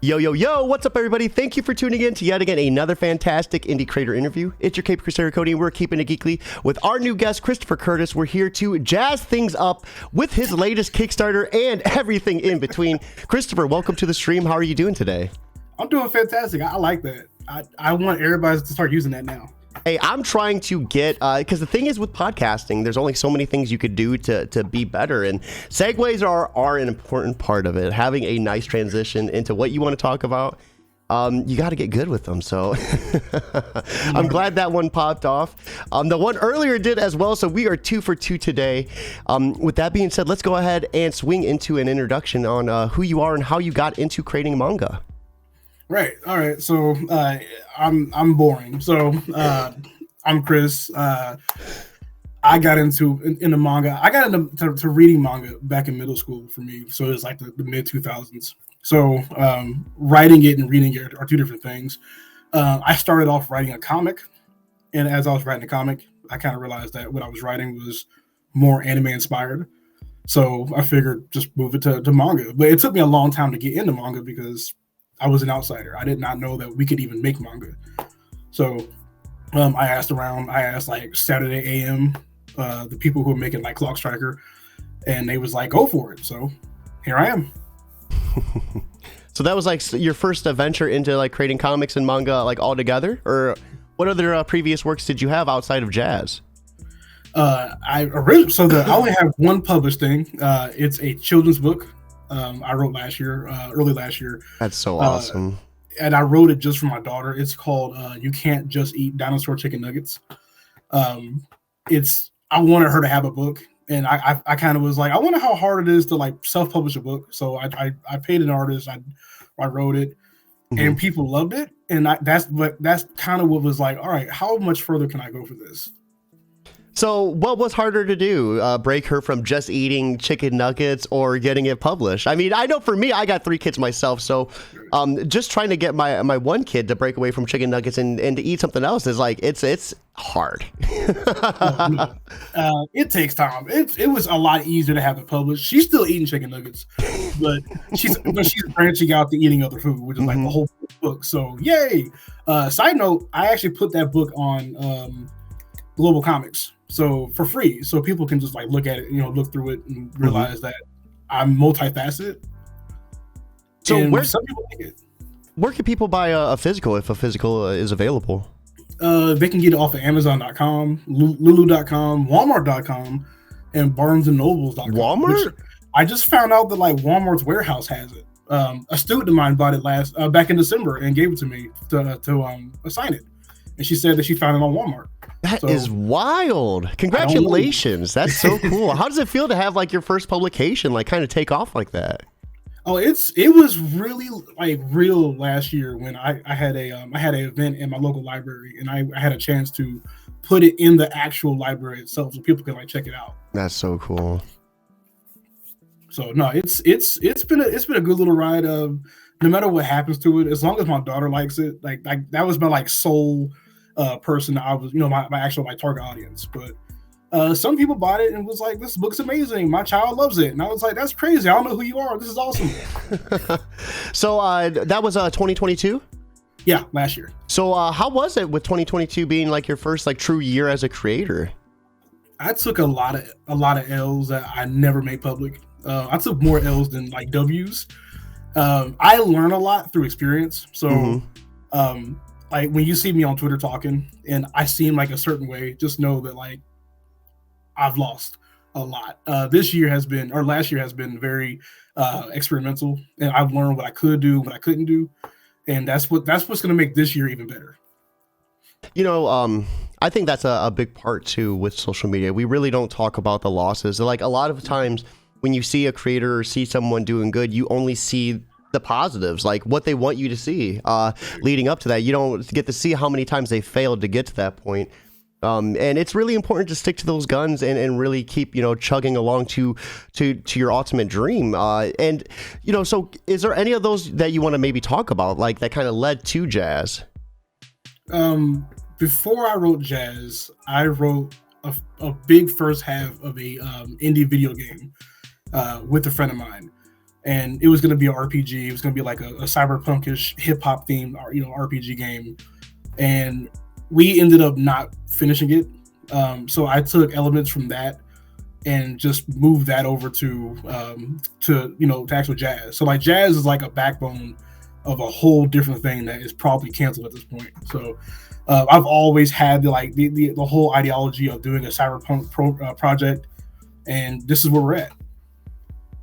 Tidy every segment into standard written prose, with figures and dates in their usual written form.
Yo, yo, yo, what's up, everybody? Thank you for tuning in to yet again another fantastic indie creator interview. It's your Cape Crusader Cody, and we're keeping it geekly with our new guest, Christopher Curtis. We're here to jazz things up with his latest Kickstarter and everything in between. Christopher, welcome to the stream. How are you doing today? I'm doing fantastic. I like that. I want everybody to start using that now. Hey, I'm trying to get, because the thing is with podcasting, there's only so many things you could do to be better. And segues are an important part of it. Having a nice transition into what you want to talk about, you got to get good with them. So I'm glad that one popped off. The one earlier did as well. So we are 2 for 2 today. With that being said, let's go ahead and swing into an introduction on who you are and how you got into creating manga. Right. All right. So I'm boring. So I'm Chris. I got into manga. I got into reading manga back in middle school for me. So it was like the mid 2000s. So writing it and reading it are two different things. I started off writing a comic, and as I was writing a comic, I kind of realized that what I was writing was more anime inspired. So I figured just move it to manga. But it took me a long time to get into manga because I was an outsider. I did not know that we could even make manga. So I asked around. I asked like Saturday AM, the people who were making like Clock Striker, and they was like, go for it. So here I am. So that was like your first adventure into like creating comics and manga like all together? Or what other previous works did you have outside of jazz? I only have one published thing. It's a children's book. I wrote early last year. That's so awesome. And I wrote it just for my daughter. It's called You Can't Just Eat Dinosaur Chicken Nuggets. I wanted her to have a book, and I kind of was like, I wonder how hard it is to like self-publish a book. So I paid an artist. I wrote it, and people loved it. And that's kind of what was like, all right, how much further can I go for this? So what was harder to do, break her from just eating chicken nuggets or getting it published? I mean, I know for me, I got 3 kids myself. So just trying to get my one kid to break away from chicken nuggets and to eat something else is like, it's hard. It takes time. It was a lot easier to have it published. She's still eating chicken nuggets, but she's branching out to eating other food, which is like the whole book. So yay. Side note, I actually put that book on Global Comics. So for free, so people can just like look at it, look through it and realize that I'm multifaceted. So some people like it. Where can people buy a physical if a physical is available? They can get it off of Amazon.com, Lulu.com, Walmart.com, and BarnesandNobles.com. Walmart? I just found out that like Walmart's warehouse has it. A student of mine bought it back in December and gave it to me to assign it, and she said that she found it on Walmart. That is wild. Congratulations. That's so cool. How does it feel to have like your first publication like kind of take off like that? Oh, it was really like real last year when I had an event in my local library, and I had a chance to put it in the actual library itself so people can like check it out. That's so cool. So no, it's been a good little ride. No matter what happens to it, as long as my daughter likes it, like that was my like sole person I was, my actual like target audience. But some people bought it and was like, this book's amazing, my child loves it, and I was like, that's crazy, I don't know who you are, this is awesome. So that was 2022. Yeah, last year. So how was it with 2022 being like your first like true year as a creator? I took a lot of L's that I never made public. I took more L's than like W's. I learn a lot through experience. So like when you see me on Twitter talking and I seem like a certain way, just know that like I've lost a lot. Last year has been very experimental, and I've learned what I could do, what I couldn't do, and that's what's going to make this year even better. I think that's a big part too with social media. We really don't talk about the losses. Like a lot of times when you see a creator or see someone doing good, you only see the positives, like what they want you to see leading up to that. You don't get to see how many times they failed to get to that point. And it's really important to stick to those guns and really keep, chugging along to your ultimate dream. So is there any of those that you want to maybe talk about, like that kind of led to jazz? Before I wrote jazz, I wrote a big first half of a indie video game with a friend of mine. and it was going to be an RPG. It was going to be like a cyberpunkish hip hop themed, RPG game, and we ended up not finishing it. So I took elements from that and just moved that over to actual jazz. So like jazz is like a backbone of a whole different thing that is probably canceled at this point. So I've always had the whole ideology of doing a cyberpunk project, and this is where we're at.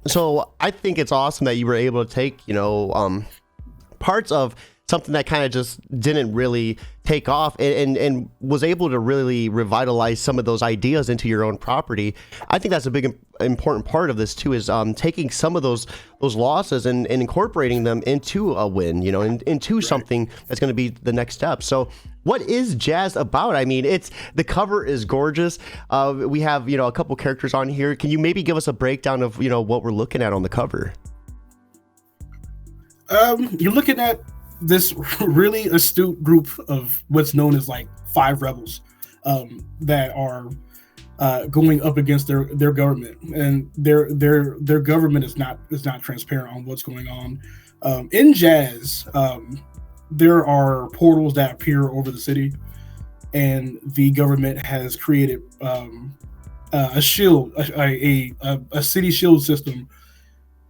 So I think it's awesome that you were able to take, parts of something that kind of just didn't really take off and was able to really revitalize some of those ideas into your own property. I think that's a big important part of this too, is taking some of those losses and incorporating them into a win, into something that's going to be the next step. So what is Jazz about? I mean, the cover is gorgeous. We have, a couple characters on here. Can you maybe give us a breakdown of, what we're looking at on the cover? You're looking at this really astute group of what's known as like 5 rebels that are going up against their government, and their government is not transparent on what's going on. In Jazz, there are portals that appear over the city, and the government has created a shield, a city shield system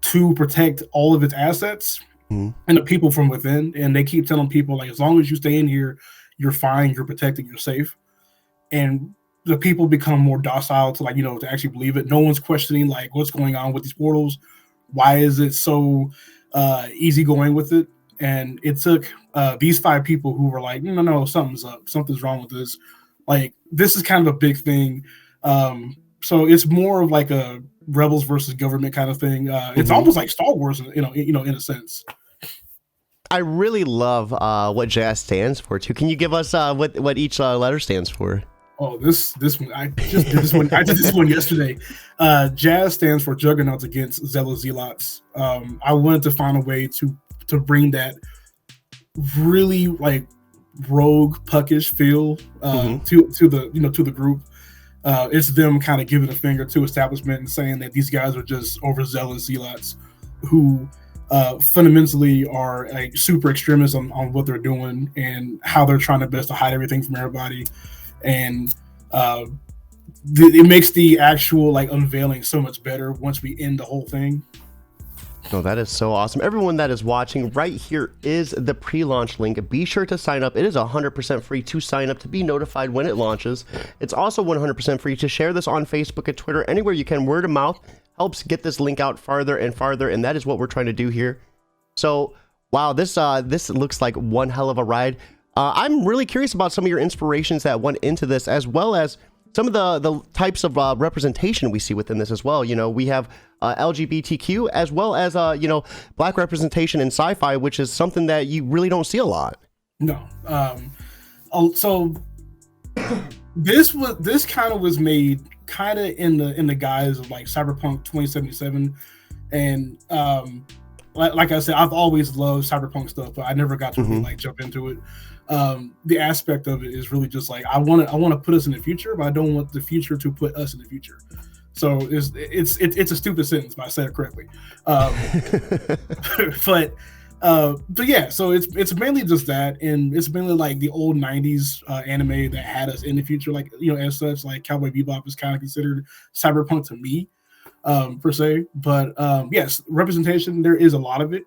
to protect all of its assets and the people from within. And they keep telling people, like, as long as you stay in here, you're fine, you're protected, you're safe. And the people become more docile to to actually believe it. No one's questioning like what's going on with these portals. Why is it so easy going with it? And it took these 5 people who were like, no, something's up, something's wrong with this. Like, this is kind of a big thing. So it's more of like a rebels versus government kind of thing. It's almost like Star Wars, in a sense. I really love what Jazz stands for too. Can you give us what each letter stands for? Oh, this one I just did this one. I did this one yesterday. Jazz stands for Juggernauts against Zealous Zealots. I wanted to find a way to bring that really like rogue puckish feel to the group. It's them kind of giving a finger to establishment and saying that these guys are just overzealous zealots who fundamentally are like super extremists on what they're doing and how they're trying their best to hide everything from everybody. And it makes the actual like unveiling so much better once we end the whole thing. No, that is so awesome. Everyone that is watching, right here is the pre-launch link. Be sure to sign up. It is 100% free to sign up to be notified when it launches. It's also 100% free to share this on Facebook and Twitter, anywhere you can. Word of mouth helps get this link out farther and farther, and that is what we're trying to do here. So, wow, this looks like one hell of a ride. I'm really curious about some of your inspirations that went into this, as well as some of the types of representation we see within this as well. We have LGBTQ, as well as Black representation in sci-fi, which is something that you really don't see a lot. No. So this kind of was made kind of in the guise of like Cyberpunk 2077, and like I said, I've always loved cyberpunk stuff, but I never got to really like jump into it. The aspect of it is really just like I want to put us in the future, but I don't want the future to put us in the future. So it's a stupid sentence, but I said it correctly. But yeah, so it's mainly just that, and it's mainly like the old '90s anime that had us in the future, like as such, like Cowboy Bebop is kind of considered cyberpunk to me, per se. But yes, representation, there is a lot of it.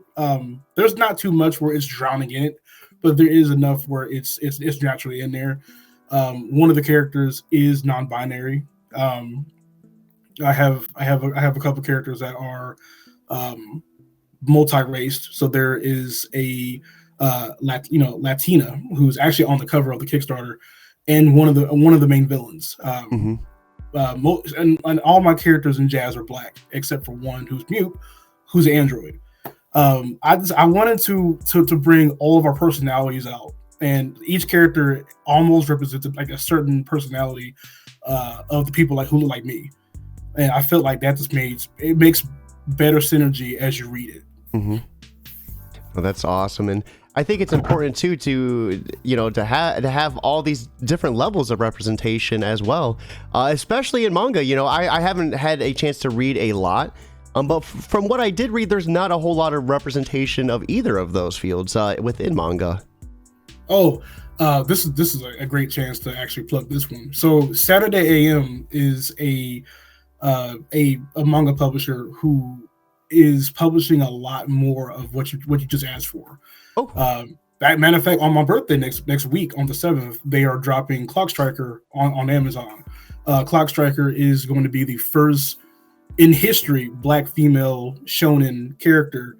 There's not too much where it's drowning in it, but there is enough where it's naturally in there. One of the characters is non-binary. I have a couple characters that are multi-raced. So there is a Latina who's actually on the cover of the Kickstarter, and one of the main villains. And all my characters in Jazz are Black, except for one who's mute, who's an android. I wanted to bring all of our personalities out, and each character almost represented like a certain personality of the people who look like me, and I felt like that just makes better synergy as you read it. Well, that's awesome, and I think it's important too to have all these different levels of representation as well, especially in manga. I haven't had a chance to read a lot. But from what I did read, there's not a whole lot of representation of either of those fields within manga. Oh, this is a great chance to actually plug this one. So Saturday AM is a manga publisher who is publishing a lot more of what you just asked for. Oh. That matter of fact, on my birthday next week on the 7th, they are dropping Clock Striker on Amazon. Clock Striker is going to be the first in history Black female shonen character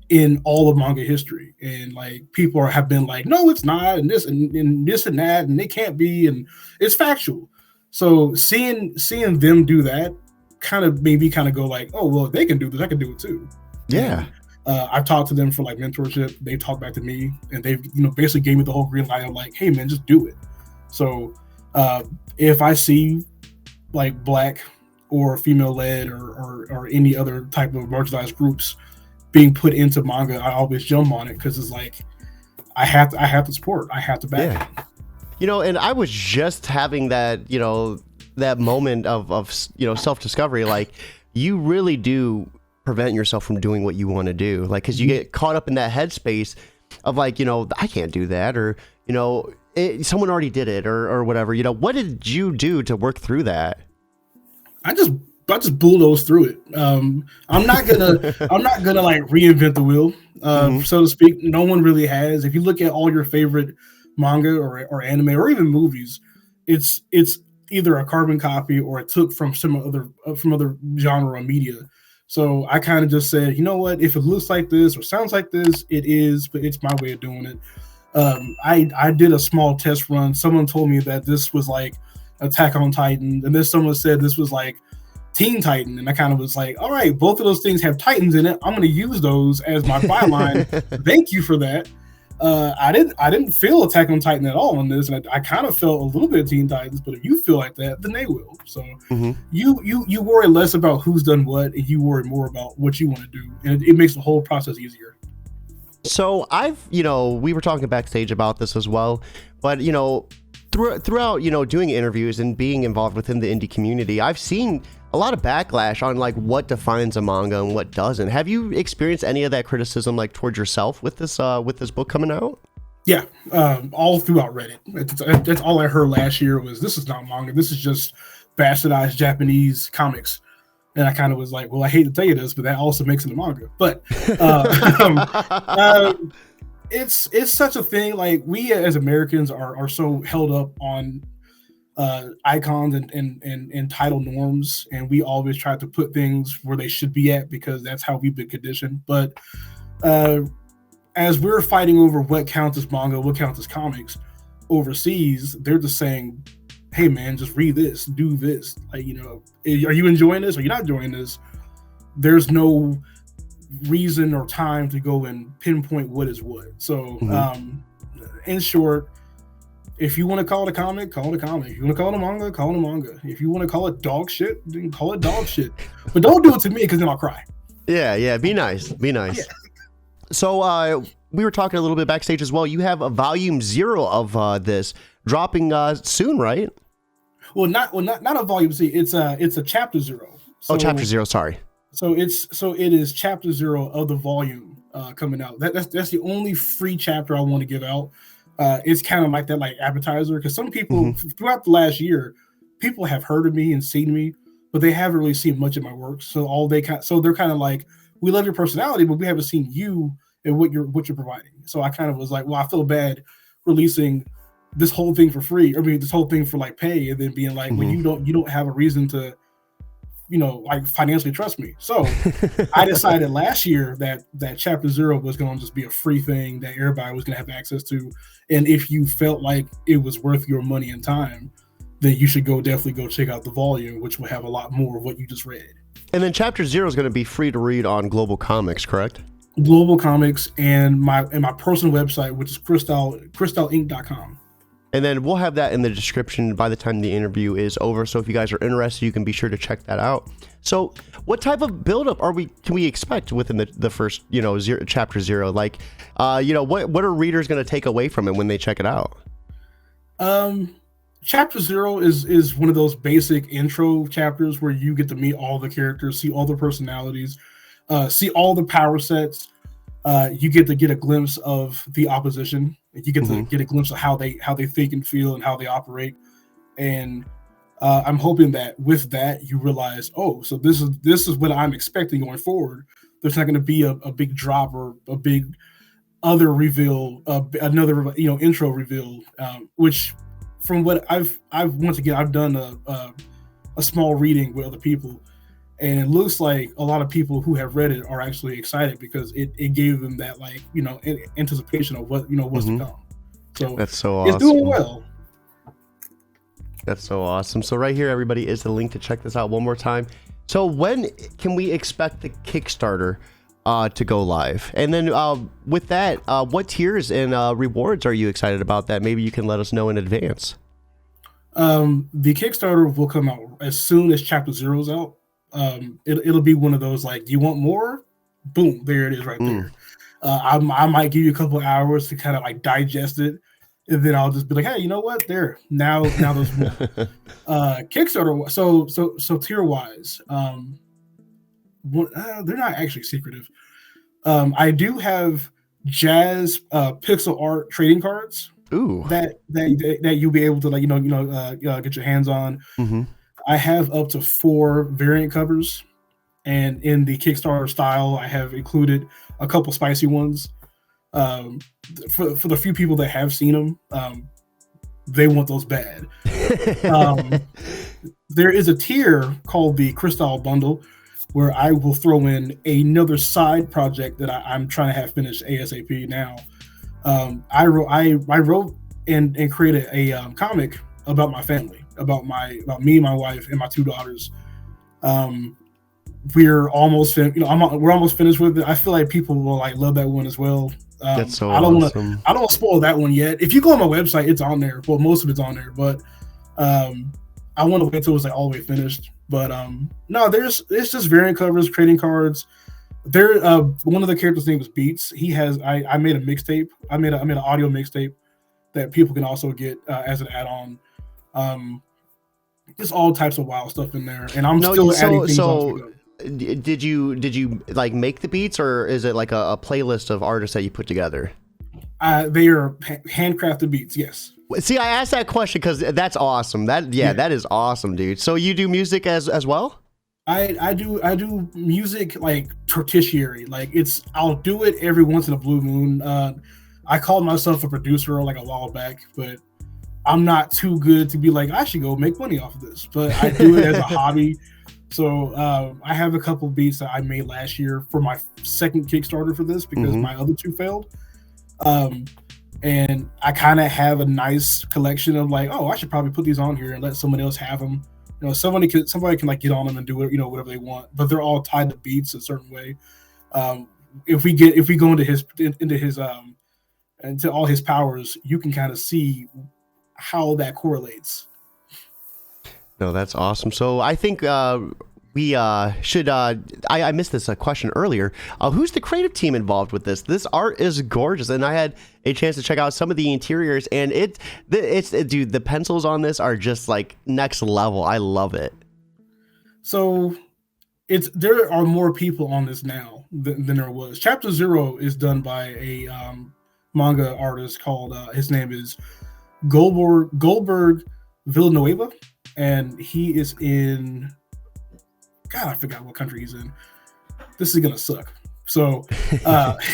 in all of manga history, and like people have been like, no, it's not, and this and this and that, and it can't be, and it's factual. So seeing them do that kind of made me kind of go like, oh well, if they can do this, I can do it too. Yeah. I've talked to them for like mentorship. They've talked back to me, and they've basically gave me the whole green light of like, hey man, just do it. So if I see like Black or female led or any other type of marginalized groups being put into manga, I always jump on it because it's like I have to support. I have to back it. And I was just having that, that moment of self-discovery. Like, you really do prevent yourself from doing what you want to do. Like, because you get caught up in that headspace of like, I can't do that, or, someone already did it, or whatever. What did you do to work through that? I just bulldoze through it. I'm not gonna like reinvent the wheel, so to speak. No one really has. If you look at all your favorite manga or anime or even movies, it's either a carbon copy or it took from some other genre or media. So I kind of just said, you know what? If it looks like this or sounds like this, it is, but it's my way of doing it. I did a small test run. Someone told me that this was like Attack on Titan, and then someone said this was like Teen Titan, and I kind of was like, all right, both of those things have Titans in it. I'm going to use those as my byline. Thank you for that. I didn't feel Attack on Titan at all on this, and I kind of felt a little bit of Teen Titans. But if you feel like that, then they will. So you worry less about who's done what, and you worry more about what you want to do, and it makes the whole process easier. So we were talking backstage about this as well, but throughout doing interviews and being involved within the indie community, I've seen a lot of backlash on like what defines a manga and what doesn't. Have you experienced any of that criticism like towards yourself with this book coming out? Yeah, all throughout Reddit. That's all I heard last year was, this is not manga, this is just bastardized Japanese comics. And I kind of was like, well, I hate to tell you this, but that also makes it a manga. But it's such a thing. Like, we as Americans are so held up on icons and title norms, and we always try to put things where they should be at because that's how we've been conditioned. But as we're fighting over what counts as manga, what counts as comics overseas, they're just saying, hey man, just read this, do this. Like, are you enjoying this? Are you not enjoying this? There's no reason or time to go and pinpoint what is what. So in short, if you want to call it a comic, call it a comic. If you want to call it a manga, call it a manga. If you want to call it dog shit, then call it dog shit. But don't do it to me, because then I'll cry. Yeah, be nice. Yeah. So we were talking a little bit backstage as well. You have a volume 0 of this dropping soon, right? Well, not a volume Z. It's a chapter 0. So, chapter 0. Sorry. So it is chapter 0 of the volume coming out. That's the only free chapter I want to give out. It's kind of like that, like appetizer, because some people throughout the last year, people have heard of me and seen me, but they haven't really seen much of my work. So they're kind of like, we love your personality, but we haven't seen you and what you're providing. So I kind of was like, well, I feel bad releasing this whole thing for free, this whole thing for like pay, and then being like, well, you don't have a reason to, like financially trust me. So I decided last year that chapter 0 was going to just be a free thing that everybody was going to have access to. And if you felt like it was worth your money and time, then you should definitely go check out the volume, which will have a lot more of what you just read. And then chapter 0 is going to be free to read on Global Comics, correct? Global Comics and my personal website, which is crystalink.com. And then we'll have that in the description by the time the interview is over. So if you guys are interested, you can be sure to check that out. So what type of buildup can we expect within the first, chapter 0? Like, what are readers going to take away from it when they check it out? Chapter 0 is one of those basic intro chapters where you get to meet all the characters, see all the personalities, see all the power sets. You get to get a glimpse of the opposition. You get to get a glimpse of how they think and feel and how they operate. And I'm hoping that with that you realize, oh, so this is what I'm expecting going forward. There's not going to be a big drop or a big other reveal, another intro reveal, which from what I've once again I've done a small reading with other people, and it looks like a lot of people who have read it are actually excited because it gave them that anticipation of what what's to come. So that's so awesome. It's doing well. That's so awesome. So right here, everybody, is the link to check this out one more time. So when can we expect the Kickstarter to go live? And then with that, what tiers and rewards are you excited about that maybe you can let us know in advance? The Kickstarter will come out as soon as Chapter 0 is out. It'll be one of those like, you want more? Boom, there it is right there. I might give you a couple of hours to kind of like digest it, and then I'll just be like, hey, you know what? There now there's more. Kickstarter. So tier wise, they're not actually secretive. I do have Jazz pixel art trading cards. Ooh. That you'll be able to get your hands on. I have up to 4 variant covers, and in the Kickstarter style, I have included a couple spicy ones. For the few people that have seen them, they want those bad. There is a tier called the Crystal Bundle, where I will throw in another side project that I'm trying to have finished ASAP now. I wrote and created a comic about my family, about me, my wife, and my 2 daughters. We're almost we're almost finished with it. I feel like people will love that one as well. That's so I don't awesome. I don't want to spoil that one yet. If you go on my website, it's on there. Well, most of it's on there, but I want to wait till it's all the way finished. But no, it's just variant covers, trading cards. There, one of the characters' name is Beats. He has I made a mixtape. I made an audio mixtape that people can also get as an add-on. Just all types of wild stuff in there, and I'm still adding things on. Did you like make the beats, or is it like a playlist of artists that you put together? They are handcrafted beats. Yes. See, I asked that question because that's awesome. That is awesome, dude. So you do music as well? I do music like tertiary. I'll do it every once in a blue moon. I called myself a producer like a while back, but I'm not too good to be like, I should go make money off of this. But I do it as a hobby. So I have a couple of beats that I made last year for my second Kickstarter for this because my other 2 failed. And I kind of have a nice collection of I should probably put these on here and let someone else have them. Somebody can get on them and do it, whatever they want. But they're all tied to beats a certain way. If we go into his into all his powers, you can kind of see how that correlates. No, that's awesome. So I think we should. I missed this question earlier. Who's the creative team involved with this? This art is gorgeous, and I had a chance to check out some of the interiors, and dude, the pencils on this are just like next level. I love it. So there are more people on this now than there was. Chapter 0 is done by a manga artist called his name is Goldberg Villanueva, and he is in, God, I forgot what country he's in. This is gonna suck. So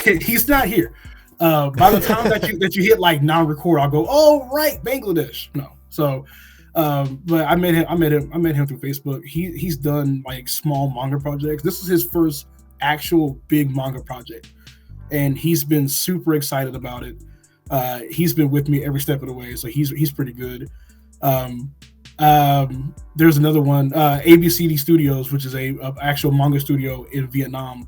he's not here. By the time that you hit non-record, I'll go, oh right, Bangladesh. No. So but I met him through Facebook. He's done small manga projects. This is his first actual big manga project, and he's been super excited about it. He's been with me every step of the way, so he's pretty good. There's another one, ABCD Studios, which is a actual manga studio in Vietnam.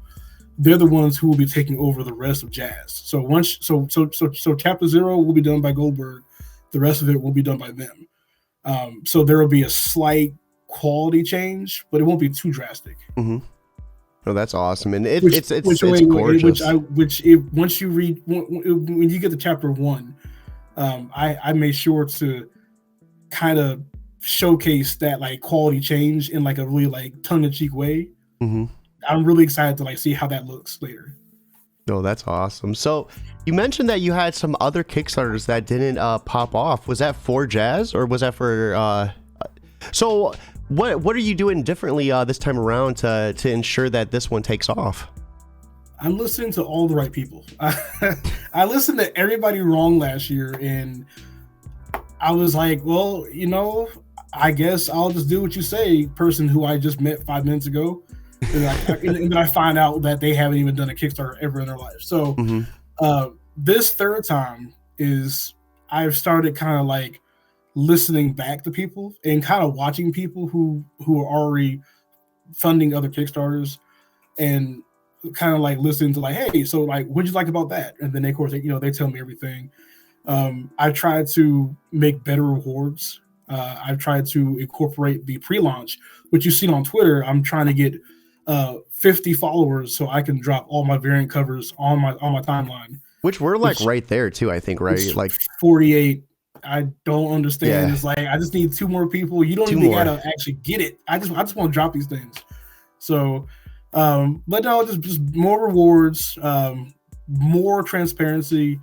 They're the ones who will be taking over the rest of Jazz. So Chapter 0 will be done by Goldberg. The rest of it will be done by them. So there will be a slight quality change, but it won't be too drastic. Mm-hmm. Oh, that's awesome, and it's gorgeous. Once you read, when you get to Chapter 1, I made sure to kind of showcase that like quality change in like a really like tongue-in-cheek way. Mm-hmm. I'm really excited to like see how that looks later. No, that's awesome. So you mentioned that you had some other Kickstarters that didn't pop off. Was that for Jazz, or was that for so what are you doing differently this time around to ensure that this one takes off? I'm listening to all the right people. I listened to everybody wrong last year, and I was like, well, I guess I'll just do what you say, person who I just met 5 minutes ago. And then I find out that they haven't even done a Kickstarter ever in their life. So this third time is I've started kind of like listening back to people and kind of watching people who are already funding other Kickstarters, and kind of like listening to like, hey, so like, what'd you like about that? And then they, of course, they tell me everything. I tried to make better rewards. I've tried to incorporate the pre-launch, which you've seen on Twitter. I'm trying to get 50 followers so I can drop all my variant covers on my timeline. Which we're like right there too, I think, right? Like 48. I don't understand. Yeah. It's like I just need 2 more people. You don't even gotta actually get it. I just want to drop these things. So, but no, just more rewards, more transparency.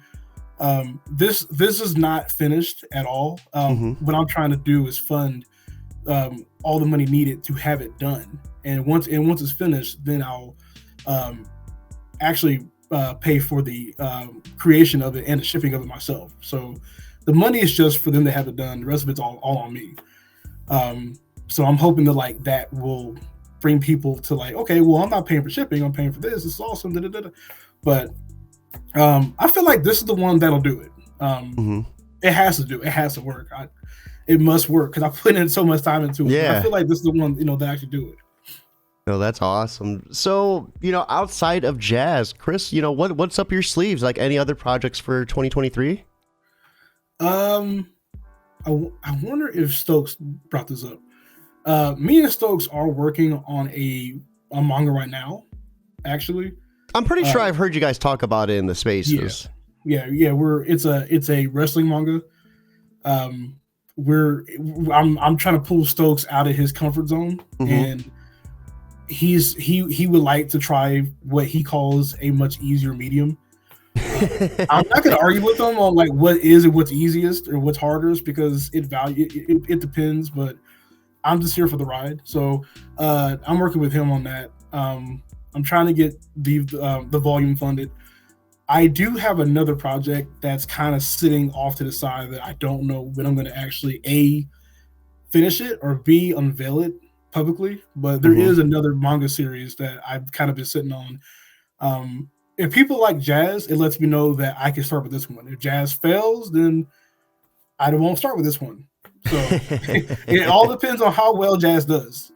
This is not finished at all. What I'm trying to do is fund all the money needed to have it done. And once it's finished, then I'll actually pay for the creation of it and the shipping of it myself. So the money is just for them to have it done. The rest of it's all on me. So I'm hoping that like that will bring people to like, okay, well, I'm not paying for shipping. I'm paying for this. It's awesome. But I feel like this is the one that'll do it. It has to do. It has to work. It must work because I put in so much time into it. Yeah. I feel like this is the one that actually do it. No, that's awesome. So, outside of Jazz, Chris, what's up your sleeves? Like any other projects for 2023? I wonder if Stokes brought this up. Me and Stokes are working on a manga right now, actually. I'm pretty sure I've heard you guys talk about it in the spaces. Yeah. It's a wrestling manga. I'm trying to pull Stokes out of his comfort zone, and he would like to try what he calls a much easier medium. I'm not going to argue with him on like what is and what's easiest or what's hardest, because it depends, but I'm just here for the ride. So I'm working with him on that. I'm trying to get the volume funded. I do have another project that's kind of sitting off to the side that I don't know when I'm going to actually A, finish it, or B, unveil it publicly. But there is another manga series that I've kind of been sitting on. If people like Jazz, it lets me know that I can start with this one. If Jazz fails, then I won't start with this one. So it all depends on how well Jazz does.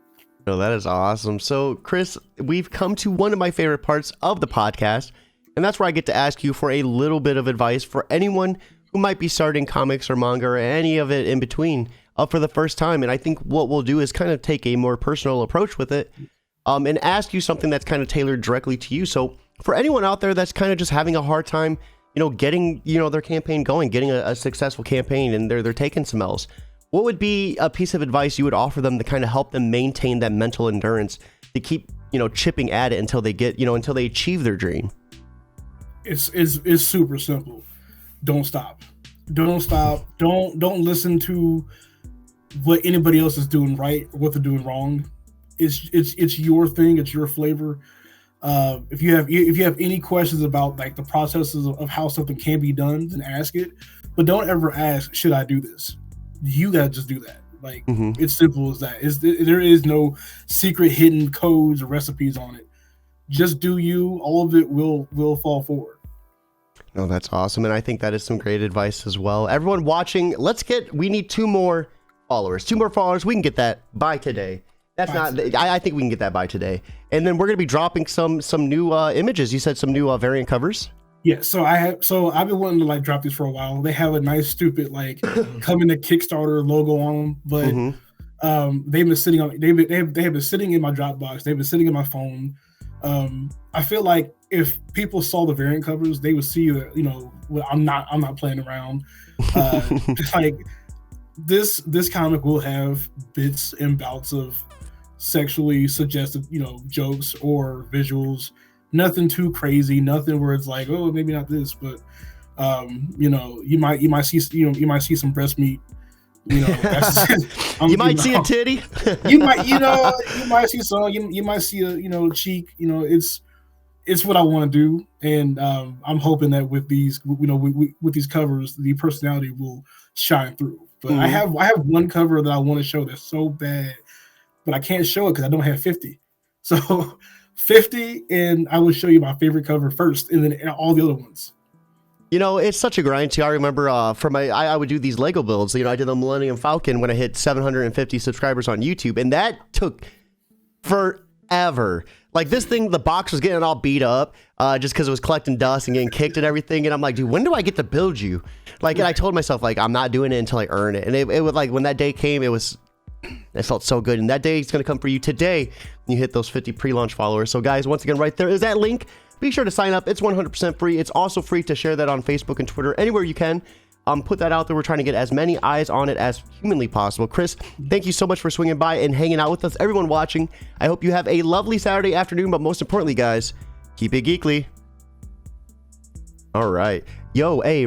No, that is awesome. So, Chris, we've come to one of my favorite parts of the podcast, and that's where I get to ask you for a little bit of advice for anyone who might be starting comics or manga or any of it in between for the first time. And I think what we'll do is kind of take a more personal approach with it, and ask you something that's kind of tailored directly to you. So for anyone out there that's kind of just having a hard time, getting, their campaign going, getting a successful campaign, and they're taking some L's, what would be a piece of advice you would offer them to kind of help them maintain that mental endurance to keep, chipping at it until they get, until they achieve their dream? It's super simple. Don't stop. Don't listen to what anybody else is doing right or what they're doing wrong. It's your thing. It's your flavor. If you have any questions about like the processes of how something can be done, then ask it. But don't ever ask, should I do this? You gotta just do that. Like it's simple as that. There is no secret hidden codes or recipes on it. Just do you. All of it will fall forward. No, that's awesome. And I think that is some great advice as well. Everyone watching, we need 2 more followers. 2 more followers. We can get that by today. I think we can get that by today. And then we're going to be dropping some new images. You said some new variant covers? Yeah, so I've been wanting to like drop these for a while. They have a nice stupid like coming to Kickstarter logo on them, but they've been sitting on they have been sitting in my Dropbox. They've been sitting in my phone. I feel like if people saw the variant covers, they would see that I'm not playing around. Like this comic will have bits and bouts of sexually suggestive, jokes or visuals. Nothing too crazy, nothing where it's like, oh, maybe not this, but you might see some breast meat. You might see a titty. you might see some. You might see a cheek. It's what I want to do, and I'm hoping that with these, with these covers, the personality will shine through. But I have one cover that I want to show that's so bad, but I can't show it because I don't have 50. So 50, and I will show you my favorite cover first, and then all the other ones. It's such a grind too. I remember I would do these Lego builds. I did the Millennium Falcon when I hit 750 subscribers on YouTube, and that took forever. Like this thing, the box was getting all beat up just because it was collecting dust and getting kicked and everything. And I'm like, dude, when do I get to build you? Like, and I told myself, like, I'm not doing it until I earn it. And it was like, when that day came, it felt so good. And that day is going to come for you today when you hit those 50 pre-launch followers. So guys, once again, right there is that link. Be sure to sign up. It's 100% free. It's also free to share that on Facebook and Twitter, anywhere you can. Put that out there. We're trying to get as many eyes on it as humanly possible. Chris, thank you so much for swinging by and hanging out with us. Everyone watching, I hope you have a lovely Saturday afternoon, but most importantly, guys, keep it geekly. All right. Yo, hey.